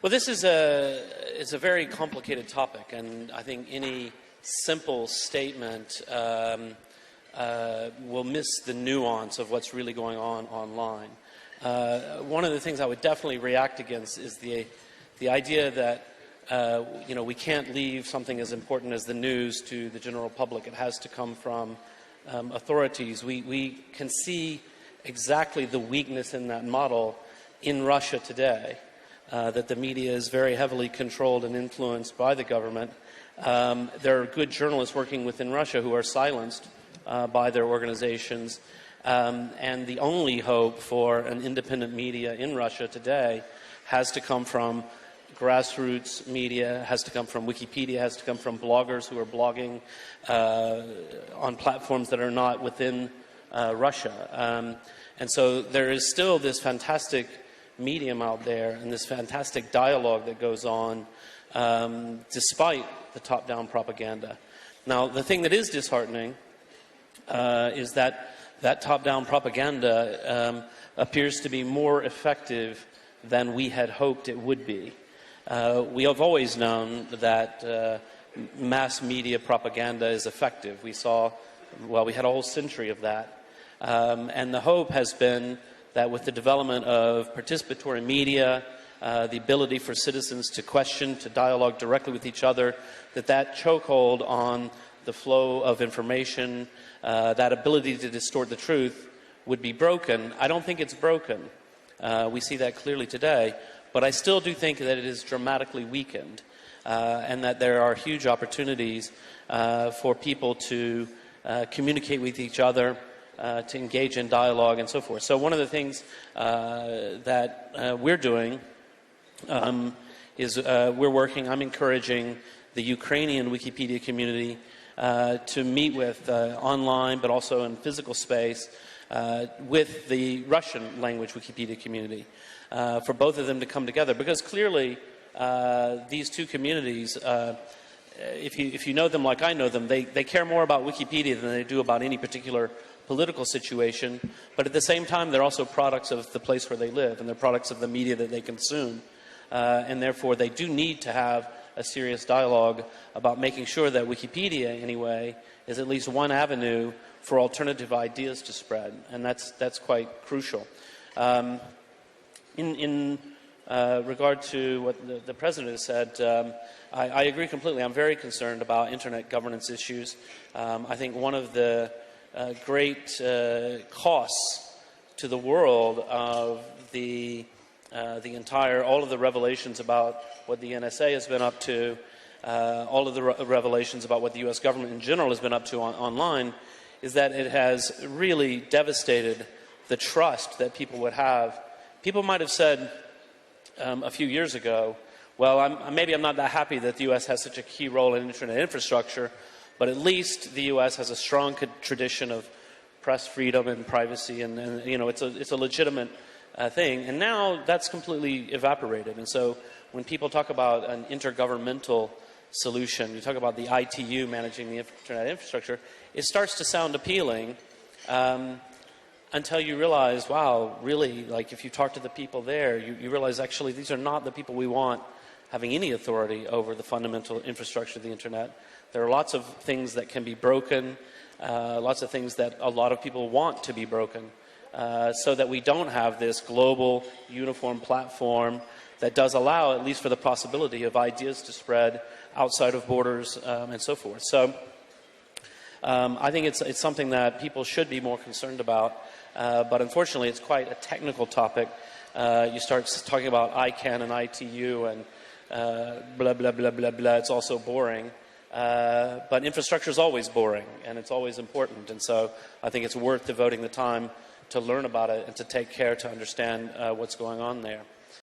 Well, this is a very complicated topic, and I think any simple statement will miss the nuance of what's really going on online. One of the things I would definitely react against is the idea that we can't leave something as important as the news to the general public. It has to come from authorities. We can see exactly the weakness in that model in Russia today. That the media is very heavily controlled and influenced by the government. There are good journalists working within Russia who are silenced by their organizations. And the only hope for an independent media in Russia today has to come from grassroots media, has to come from Wikipedia, has to come from bloggers who are blogging on platforms that are not within Russia. And so there is still this fantastic medium out there and this fantastic dialogue that goes on despite the top-down propaganda. Now, the thing that is disheartening is that top-down propaganda appears to be more effective than we had hoped it would be. We have always known that mass media propaganda is effective. We had a whole century of that. And the hope has been that with the development of participatory media, the ability for citizens to question, to dialogue directly with each other, that chokehold on the flow of information, that ability to distort the truth would be broken. I don't think it's broken. We see that clearly today. But I still do think that it is dramatically weakened and that there are huge opportunities for people to communicate with each other, to engage in dialogue and so forth. So one of the things that we're doing is I'm encouraging the Ukrainian Wikipedia community to meet with online but also in physical space with the Russian language Wikipedia community for both of them to come together, because clearly these two communities, if you know them like I know them, they care more about Wikipedia than they do about any particular political situation, but at the same time they're also products of the place where they live and they're products of the media that they consume, and therefore they do need to have a serious dialogue about making sure that Wikipedia anyway is at least one avenue for alternative ideas to spread, and that's quite crucial. In regard to what the President has said, I agree completely. I'm very concerned about internet governance issues. I think one of the great costs to the world of all of the revelations about what the NSA has been up to, all of the revelations about what the U.S. government in general has been up to online, is that it has really devastated the trust that people would have. People might have said a few years ago, well, maybe I'm not that happy that the U.S. has such a key role in internet infrastructure, but at least the U.S. has a strong tradition of press freedom and privacy, and it's a legitimate thing. And now that's completely evaporated. And so when people talk about an intergovernmental solution, you talk about the ITU managing the internet infrastructure, it starts to sound appealing until you realize, wow, really, like if you talk to the people there, you realize actually these are not the people we want having any authority over the fundamental infrastructure of the internet. There are lots of things that can be broken, lots of things that a lot of people want to be broken, so that we don't have this global uniform platform that does allow, at least for the possibility of ideas to spread outside of borders and so forth. So I think it's something that people should be more concerned about, but unfortunately it's quite a technical topic. You start talking about ICANN and ITU and blah, blah, blah, blah, blah. It's also boring. But infrastructure is always boring, and it's always important. And so I think it's worth devoting the time to learn about it and to take care to understand what's going on there.